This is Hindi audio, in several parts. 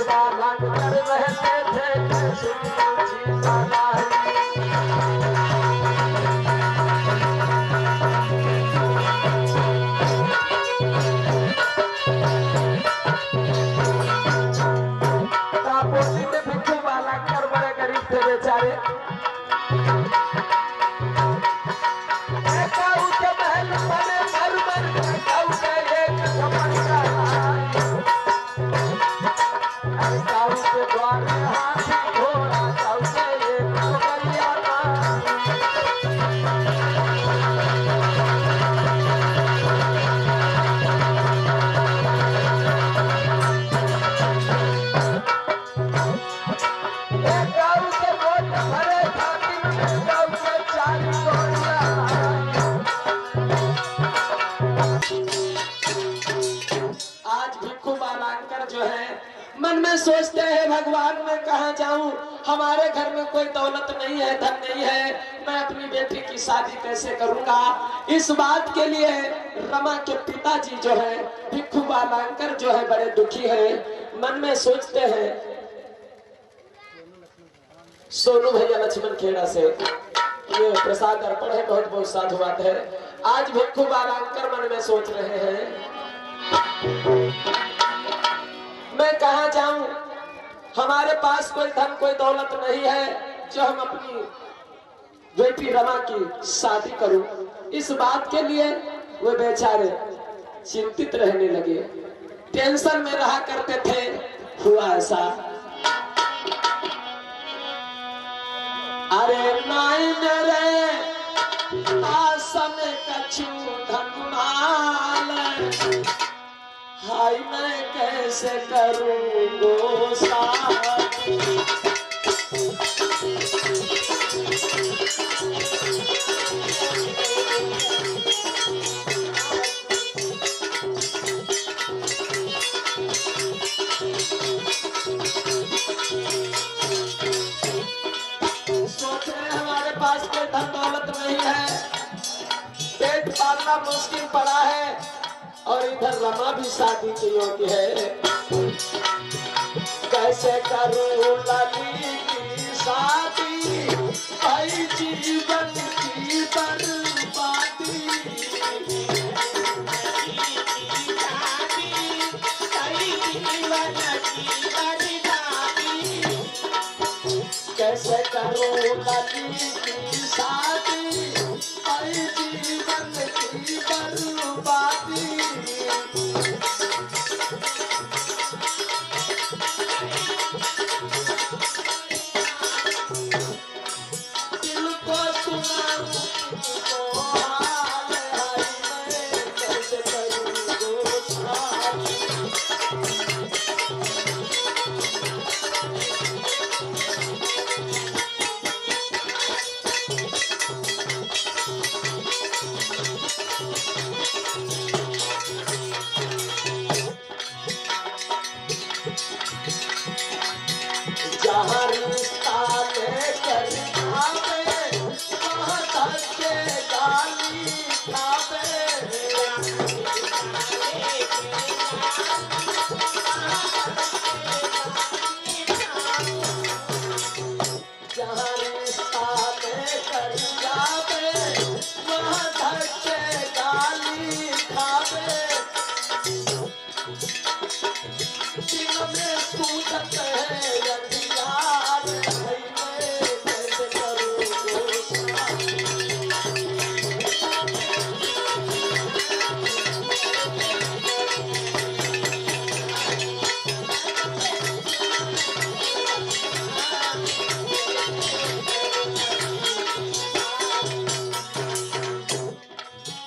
बालक कर रहते थे कैसे पूछी सालाही। तापोती में भिक्षु बालक कर बड़े गरीब थे बेचारे। मन में सोचते हैं भगवान मैं कहाँ जाऊं, हमारे घर में कोई दौलत नहीं है, धन नहीं है, मैं अपनी बेटी की शादी कैसे करूंगा। इस बात के लिए रमा के पिताजी जो है भिक्षु बालांकर जो है बड़े दुखी हैं। मन में सोचते हैं, सोनू भैया लक्ष्मण खेड़ा से ये प्रसाद अर्पण है, बहुत बहुत साधुवाद है। आज भिक्षु बालांकर मन में सोच रहे हैं मैं कहाँ जाऊं, हमारे पास कोई धन कोई दौलत नहीं है जो हम अपनी बेटी रमा की शादी करूं। इस बात के लिए वो बेचारे चिंतित रहने लगे, टेंशन में रहा करते थे। हुआ ऐसा, अरे नाई मेरे आसन कछु धनमाल, हाय मैं कैसे करूं शादी। सोच रहे हमारे पास कोई धन दौलत नहीं है, पेट पालना मुश्किल पड़ा है और इधर रमा भी शादी के योग्य है। कैसे करूं लाली की शादी, भाई जीवन की बर्बादी। कैसे करूं लाली की शादी, भाई जीवन की बर्बादी। जहाँ रिश्ता लेकर आवे, वहाँ धक्के गाली खावे। जहाँ रिश्ता लेकर जावे, वहाँ धक्के गाली खावे। दिल में सूझत है अंधियार, भाई मैं कैसे करूं शादी।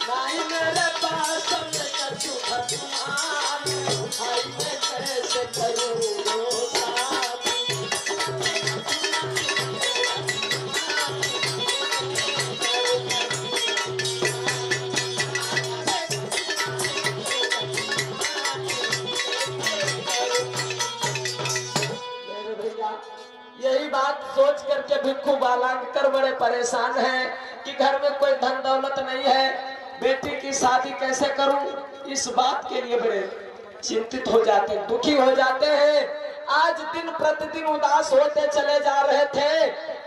नाई मेरे पास कछु भगवान, भाई मैं कैसे करूं शादी। मेरे भैया यही बात सोच करके भिक्षु बालांकर बड़े परेशान हैं कि घर में कोई धन दौलत नहीं है, बेटी की शादी कैसे करूं। इस बात के लिए बड़े चिंतित हो जाते हैं, दुखी हो जाते हैं। आज आज दिन प्रतिदिन उदास होते चले जा रहे थे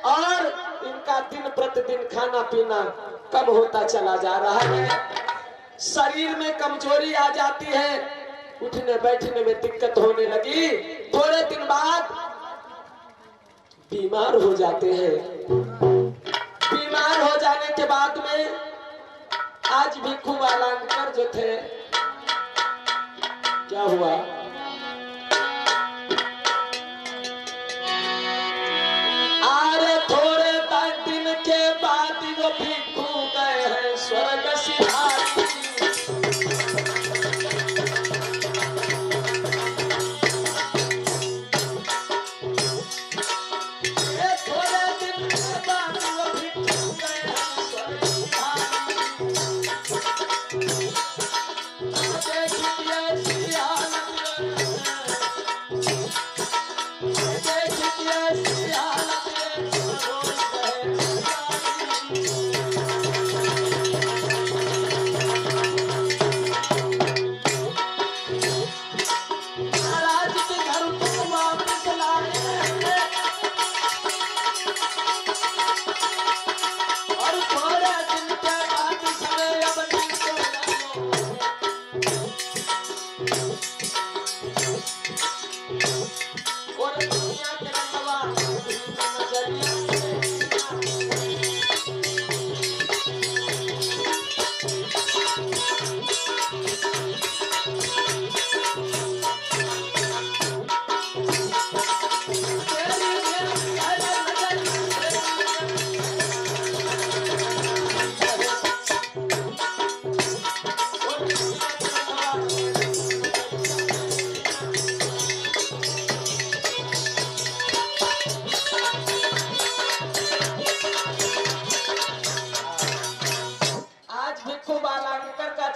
और इनका दिन प्रतिदिन खाना पीना कम होता चला जा रहा है। शरीर में कमजोरी आ जाती है, उठने बैठने में दिक्कत होने लगी। थोड़े दिन बाद बीमार हो जाते हैं। बीमार हो जाने के बाद में आज भिक्खू वाला अंकल जो थे, क्या हुआ, अरे थोड़े दिन के बाद वो भिक्खू गए हैं स्वर्ग सिधारी।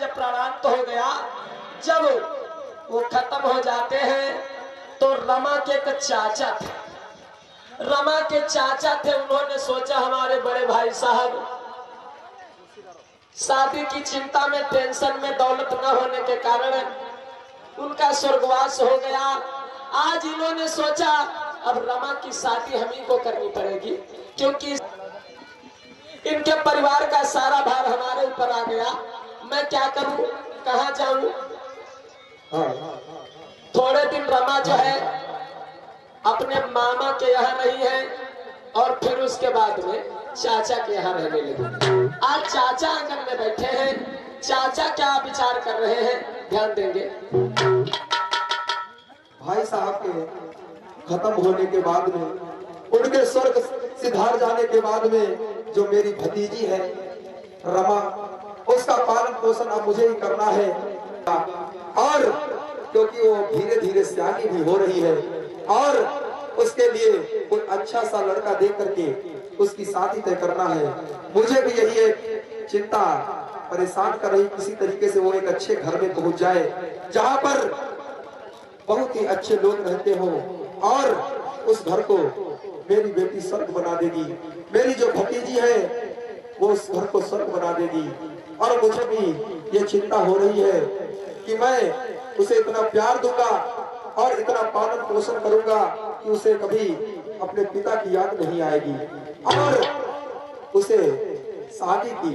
प्राणांत हो गया। जब वो खत्म हो जाते हैं तो रमा के एक चाचा थे, रमा के चाचा थे, उन्होंने सोचा हमारे बड़े भाई साहब शादी की चिंता में, टेंशन में, दौलत न होने के कारण उनका स्वर्गवास हो गया। आज इन्होंने सोचा अब रमा की शादी हम ही को करनी पड़ेगी, क्योंकि इनके परिवार का सारा भार हमारे ऊपर आ गया। मैं क्या करूं, कहां जाऊं? थोड़े दिन रमा जो है अपने मामा के यहाँ नहीं है और फिर उसके बाद में चाचा के यहाँ रहने लगे। आज चाचा आंगन में बैठे हैं, चाचा क्या विचार कर रहे हैं, ध्यान देंगे। भाई साहब के खत्म होने के बाद में, उनके स्वर्ग सिधार जाने के बाद में जो मेरी भतीजी है रमा, उसका पालन पोषण अब मुझे ही करना है। और क्योंकि वो धीरे धीरे सियानी भी हो रही है और उसके लिए कोई अच्छा सा लड़का देख करके उसकी शादी तय करना है। मुझे भी यही एक चिंता परेशान कर रही, किसी तरीके से वो एक अच्छे घर में पहुंच जाए जहां पर बहुत ही अच्छे लोग रहते हो और उस घर को मेरी बेटी स्वर्ग बना देगी। मेरी जो भतीजी है वो उस घर को स्वर्ग बना देगी। और मुझे भी ये चिंता हो रही है कि मैं उसे इतना प्यार दूंगा और इतना पालन पोषण करूंगा कि उसे कभी अपने पिता की याद नहीं आएगी। और उसे शादी की,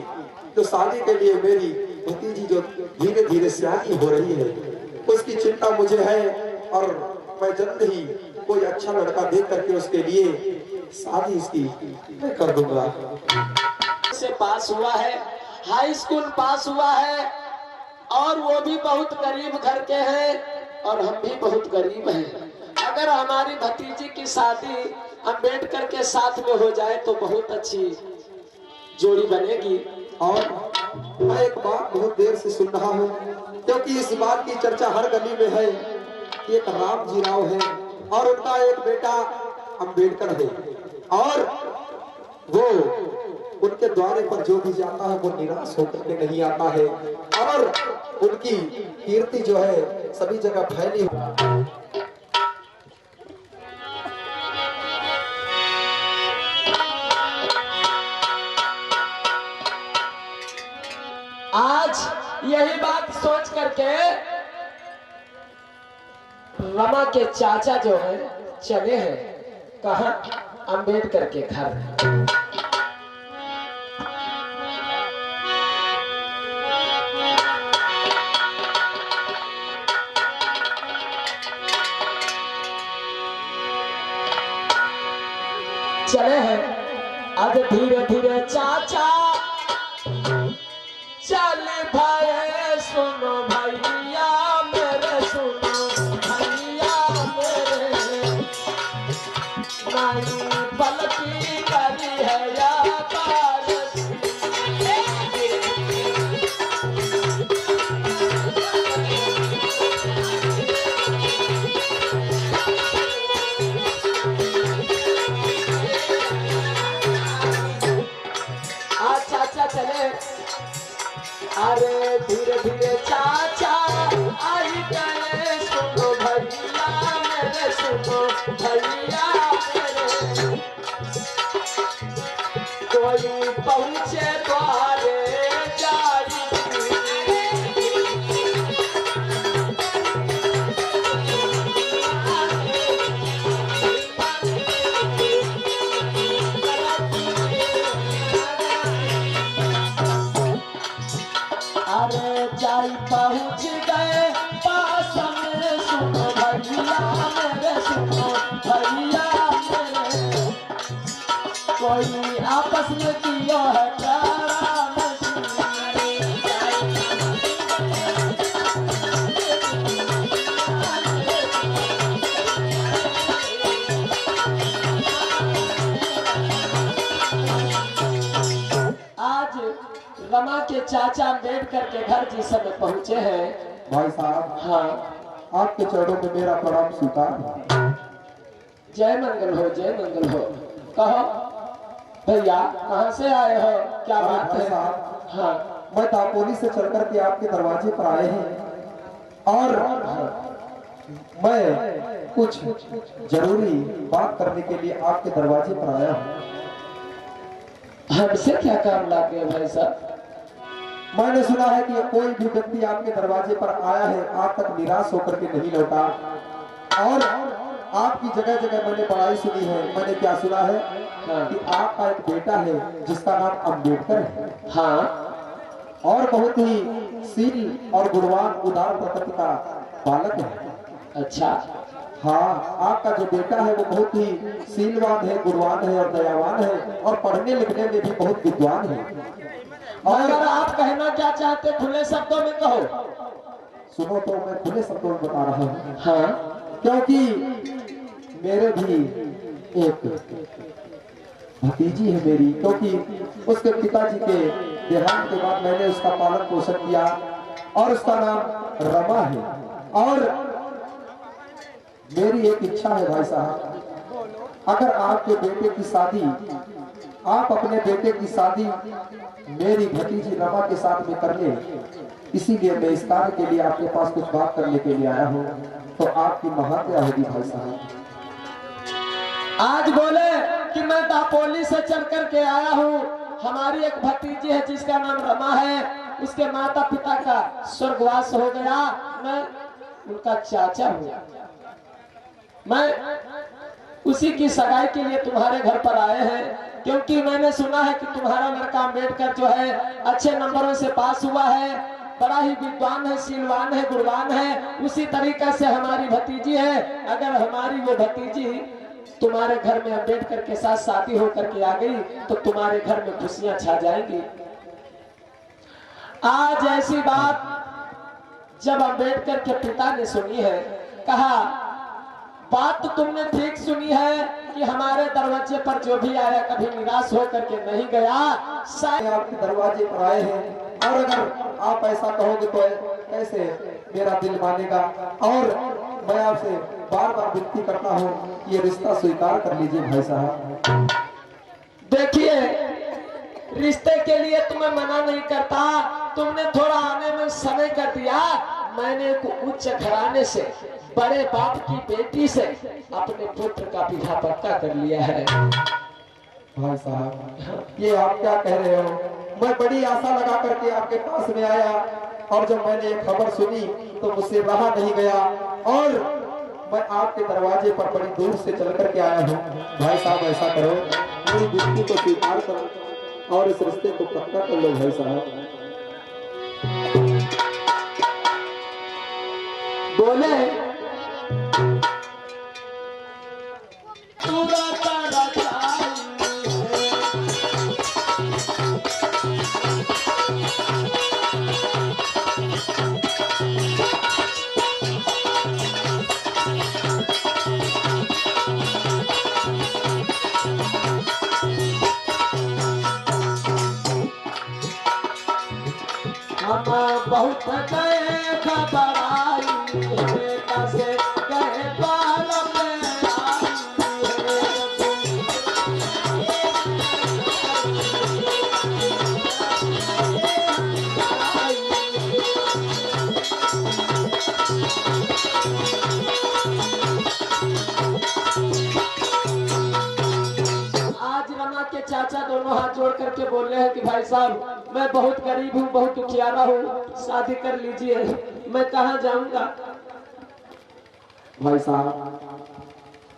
तो शादी के लिए मेरी भतीजी जो धीरे धीरे सियानी हो रही है उसकी चिंता मुझे है और मैं जल्द ही कोई अच्छा लड़का देख करके उसके लिए शादी इसकी कर दूंगा। से पास हुआ है, हाई स्कूल पास हुआ है और वो भी बहुत गरीब घर के हैं और हम भी बहुत गरीब हैं। अगर हमारी भतीजी की शादी अम्बेडकर के साथ में हो जाए तो बहुत अच्छी जोड़ी बनेगी। और मैं एक बात बहुत देर से सुन रहा हूँ, क्योंकि इस बात की चर्चा हर गली में है। एक राम जी राव है और उनका एक बेटा अम्बेडकर है और वो उनके द्वारे पर जो भी जाता है वो निराश होकर के नहीं आता है और उनकी कीर्ति जो है सभी जगह फैली। आज यही बात सोच करके रमा के चाचा जो है चले हैं कहाँ? अंबेडकर के घर। चले हैं आज धीरे धीरे चाचा, चल भाई सुनो भैया मेरे, सुनो भैया मेरे, नाई पलकी करी है या पारसी। आज चाचा चले, अरे धीरे धीरे चाचा आई गए, सुनो भैया मेरे, सुनो भैया मेरे, कोई पहुंचे द्वारे जाई। अरे जाई पहुंच गए पास में, सुनो भैया मेरे, सुनो भैया मेरे, कोई आपस में किया है प्यारा नहीं। आज रमा के चाचा अम्बेडकर के घर जिस समय पहुंचे हैं भाई साहब, हाँ, आपके चरणों में मेरा प्रणाम स्वीकार। जय मंगल हो, जय मंगल हो। कहो भैया कहाँ से आए हो, क्या बात है? हाँ, मैं दापोली से चल करके आपके दरवाजे पर आए हैं और मैं कुछ जरूरी बात करने के लिए आपके दरवाजे पर आया हूँ। हमसे क्या काम लग गया भाई साहब? मैंने सुना है कि कोई भी व्यक्ति आपके दरवाजे पर आया है आज तक निराश होकर के नहीं लौटा, और आपकी जगह जगह मैंने पढ़ाई सुनी है। मैंने क्या सुना है कि आपका एक बेटा है जिसका नाम अम्बेडकर है। हाँ, और बहुत ही शील और गुणवान उदार प्रकृति का बालक है। अच्छा, हाँ, आपका जो बेटा है वो बहुत ही शीलवान है, गुणवान है और दयावान है, और पढ़ने लिखने में भी बहुत विद्वान है। अगर आप कहना क्या चाहते खुले शब्दों में कहो। सुनो तो मैं खुले शब्दों में बता रहा हूँ। हाँ, क्योंकि मेरे भी एक भतीजी है मेरी, क्योंकि उसके पिताजी के देहांत के बाद मैंने उसका पालन पोषण किया और उसका नाम रमा है। और मेरी एक इच्छा है भाई साहब, अगर आपके बेटे की शादी, आप अपने बेटे की शादी मेरी भतीजी रमा के साथ में कर ले, इसीलिए मैं इस कार्य के लिए आपके पास कुछ बात करने के लिए आया हूँ। तो आपकी महात्या होगी भाई साहब। आज बोले कि मैं दापोली से चल करके आया हूँ, हमारी एक भतीजी है जिसका नाम रमा है, उसके माता पिता का स्वर्गवास हो गया, मैं उनका चाचा हूँ, मैं उसी की सगाई के लिए तुम्हारे घर पर आए हैं। क्योंकि मैंने सुना है कि तुम्हारा लड़का अम्बेडकर जो है अच्छे नंबरों से पास हुआ है, बड़ा ही विद्वान है, शीलवान है, गुणवान है। उसी तरीके से हमारी भतीजी है, अगर हमारी वो भतीजी तुम्हारे घर में अम्बेडकर के साथ शादी होकर के आ गई तो तुम्हारे घर में खुशियां छा जाएंगी। आज ऐसी बात जब अम्बेडकर के पिता ने सुनी है, कहा बात तो तुमने ठीक सुनी है कि हमारे दरवाजे पर जो भी आया कभी निराश होकर के नहीं गया। शायद आपके दरवाजे पर आए हैं, और अगर आप ऐसा कहोगे तो कैसे मेरा दिल मानेगा। और मैं आपसे बार बार विनती करता हूँ ये रिश्ता स्वीकार कर लीजिए भाई साहब। देखिए, रिश्ते के लिए तुम्हें मना नहीं करता, तुमने थोड़ा आने में समय कर दिया। मैंने एक उच्च घराने से, बड़े बाप की बेटी से अपने पुत्र का विवाह पक्का कर लिया है। भाई साहब, ये आप क्या कह रहे हो? मैं बड़ी आशा लगा करके आपके पास में आया, और जब मैंने ये खबर सुनी तो मुझसे रहा नहीं गया, और मैं आपके दरवाजे पर बड़ी दूर से चल करके आया हूँ। भाई साहब ऐसा करो, मेरी विनती को स्वीकार करो और इस रिश्ते को पक्का कर लो भाई साहब। बोले हम बहुत गए घबराई कैसे गए पाल में आज रमा के चाचा दोनों हाथ जोड़ करके बोल रहे हैं कि भाई साहब मैं बहुत गरीब हूँ, बहुत दुखियारा हूँ, शादी कर लीजिए, मैं कहाँ जाऊंगा। भाई साहब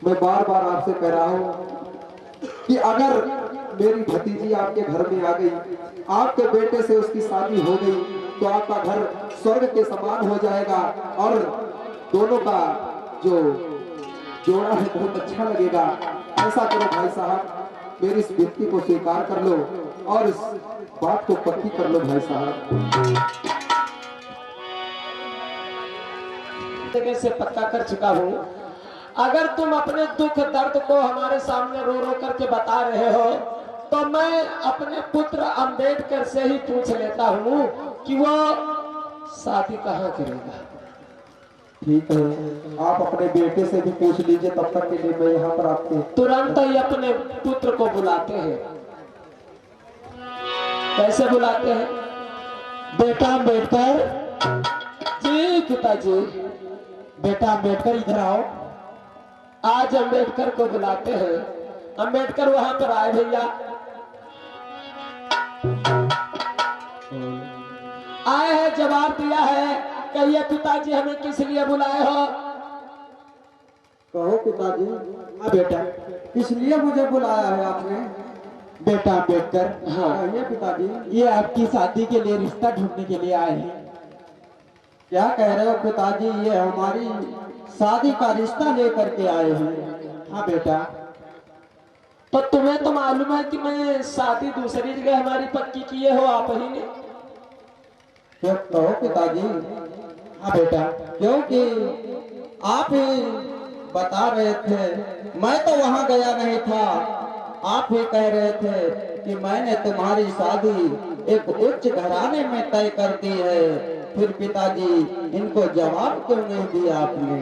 मैं बार बार आपसे कह रहा हूँ कि अगर मेरी भतीजी आपके घर में आ गई, आपके बेटे से उसकी शादी हो गई, तो आपका घर स्वर्ग के समान हो जाएगा और दोनों का जो जोड़ा है बहुत अच्छा लगेगा। ऐसा करो भाई साहब, मेरी इस विनती को स्वीकार कर लो और इस बात को पक्की कर लो भाई साहब। जगह से पक्का कर चुका हूँ। अगर तुम अपने दुख दर्द को हमारे सामने रो रो करके बता रहे हो, तो मैं अपने पुत्र अंबेडकर से ही पूछ लेता हूँ कि वो शादी कहाँ करेगा। ठीक है, आप अपने बेटे से भी पूछ लीजिए, तब तक के लिए मैं यहाँ पर आपके तुरंत ही अपने पुत्र को बुलाते हैं। कैसे बुलाते हैं? बेटा अम्बेडकर। जी पिताजी। बेटा अम्बेडकर इधर आओ। आज अम्बेडकर को बुलाते हैं। अम्बेडकर वहां पर आए भैया। आए हैं, जवाब दिया है। कहिए पिताजी हमें किस लिए बुलाए हो? कहो पिताजी। हाँ बेटा, किस लिए मुझे बुलाया है आपने? बेटा अम्बेडकर, हाँ कहिए पिताजी। ये आपकी शादी के लिए रिश्ता ढूंढने के लिए आए हैं। क्या कह रहे हो पिताजी? ये हमारी शादी का रिश्ता लेकर के आए हैं। हाँ बेटा। तो तुम्हें तो मालूम है कि मैं शादी दूसरी जगह हमारी पक्की किए हो आप ही ने। क्या कहो पिताजी? हाँ बेटा। क्योंकि आप ही बता रहे थे, मैं तो वहां गया नहीं था। आप ही कह रहे थे कि मैंने तुम्हारी शादी एक उच्च घराने में तय कर दी है। फिर पिताजी इनको जवाब क्यों नहीं दिया आपने?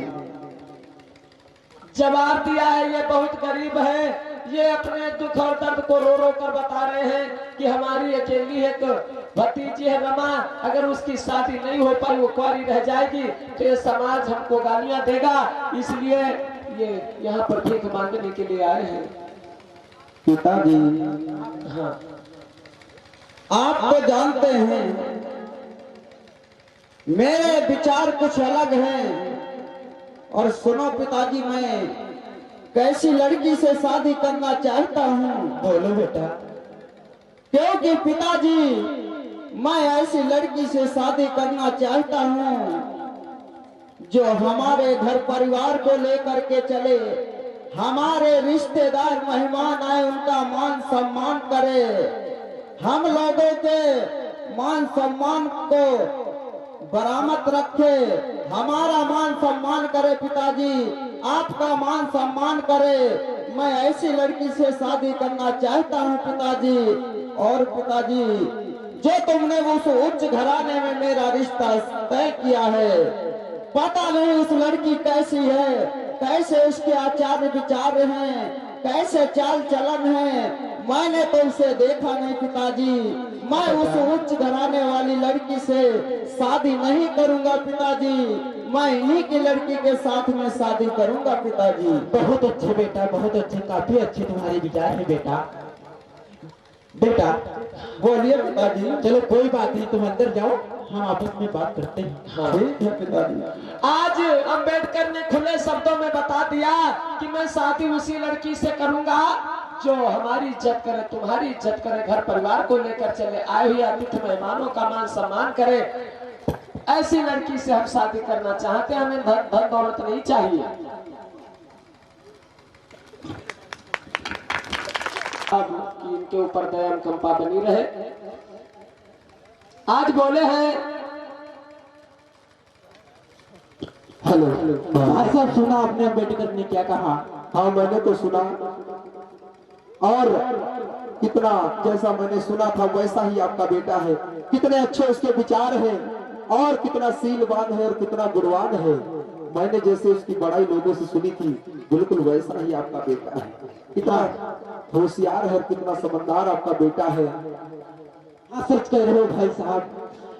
जवाब दिया है, ये बहुत गरीब है। ये अपने दुख और दर्द को रो रो कर बता रहे हैं कि हमारी अकेली एक भतीजी है रमा, अगर उसकी शादी नहीं हो पाई, वो कुंवारी रह जाएगी, तो ये समाज हमको गालियां देगा। इसलिए ये यहाँ पर भीख मांगने के लिए आए हैं। पिताजी हाँ, आप तो जानते हैं मेरे विचार कुछ अलग हैं। और सुनो पिताजी, मैं कैसी लड़की से शादी करना चाहता हूँ। बोलो बेटा। क्योंकि पिताजी मैं ऐसी लड़की से शादी करना चाहता हूँ जो हमारे घर परिवार को लेकर के चले, हमारे रिश्तेदार मेहमान आए उनका मान सम्मान करे, हम लोगों के मान सम्मान को बरामद रखे, हमारा मान सम्मान करे पिताजी, आपका मान सम्मान करे। मैं ऐसी लड़की से शादी करना चाहता हूँ पिताजी। और पिताजी, जो तुमने उस उच्च घराने में मेरा रिश्ता तय किया है, पता नहीं उस लड़की कैसी है, कैसे उसके आचार विचार हैं, कैसे चाल चलन है, मैंने तो उसे देखा नहीं पिताजी। मैं उस उच्च घराने वाली लड़की से शादी नहीं करूंगा पिताजी, मैं इन्हीं की लड़की के साथ में शादी करूंगा पिताजी। बहुत अच्छे बेटा, बहुत अच्छे, काफी अच्छे तुम्हारे विचार है बेटा। बेटा बोलिए पिताजी। चलो कोई बात नहीं, तुम अंदर जाओ, हम आपस में बात करते हैं। हाँ। ठीक है पिताजी। आज अंबेडकर ने खुले शब्दों में बता दिया कि मैं शादी उसी लड़की से करूंगा जो हमारी इज्जत करे, तुम्हारी इज्जत करे, घर परिवार को लेकर चले, आए हुए अतिथि मेहमानों का मान सम्मान करे। ऐसी लड़की से हम शादी करना चाहते हैं, हमें धन दौलत नहीं चाहिए। अब कि इनके ऊपर दया अनुकंपा बनी रहे। आज बोले हैं हेलो भाई साहब, सुना आपने अम्बेडकर ने क्या कहा? हाँ मैंने तो सुना, और कितना जैसा मैंने सुना था वैसा ही आपका बेटा है। कितने अच्छे उसके विचार हैं और कितना शीलवान है और कितना गुणवान है। मैंने जैसे उसकी बड़ाई लोगों से सुनी थी, बिल्कुल वैसा ही आपका बेटा है। कितना होशियार है, कितना समझदार आपका बेटा है। हाँ सच कह रहे हो भाई साहब।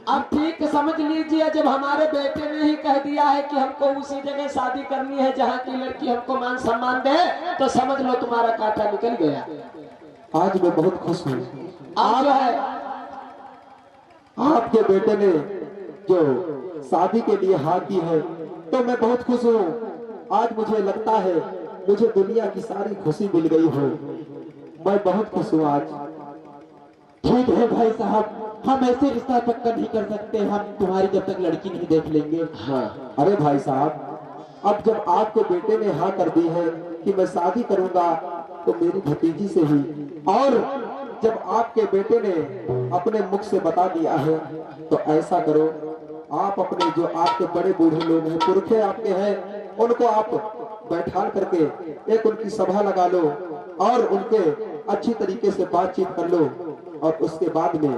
अब ठीक समझ लीजिए, जब हमारे बेटे ने ही कह दिया है कि हमको उसी जगह शादी करनी है जहाँ की लड़की हमको मान सम्मान दे, तो समझ लो तुम्हारा कांटा निकल गया। आज मैं बहुत खुश हूँ। अब जो है आपके बेटे ने जो शादी के लिए हाँ की है, तो मैं बहुत खुश हूँ। आज मुझे लगता है मुझे दुनिया की सारी खुशी मिल गई हो। मैं बहुत खुश हूँ आज। ठीक है भाई साहब, हम ऐसे रिश्ता पक्का नहीं कर सकते, हम तुम्हारी जब तक लड़की नहीं देख लेंगे। हाँ। अरे भाई साहब, अब जब आपके बेटे ने हाँ कर दी है कि मैं शादी करूंगा तो मेरी भतीजी से ही, और जब आपके बेटे ने अपने मुख से बता दिया है तो ऐसा करो, आप अपने जो आपके बड़े बूढ़े लोग हैं, पुरखे आपके हैं, उनको आप बैठा करके एक उनकी सभा लगा लो और उनके अच्छी तरीके से बातचीत कर लो, और उसके बाद में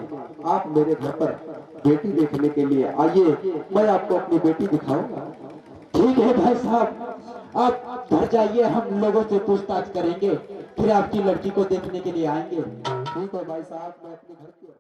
आप मेरे घर पर बेटी देखने के लिए आइए। मैं आपको अपनी बेटी दिखाऊंगा। ठीक है भाई साहब, आप घर जाइए, हम लोगों से पूछताछ करेंगे, फिर आपकी लड़की को देखने के लिए आएंगे। ठीक है भाई साहब, मैं अपने घर के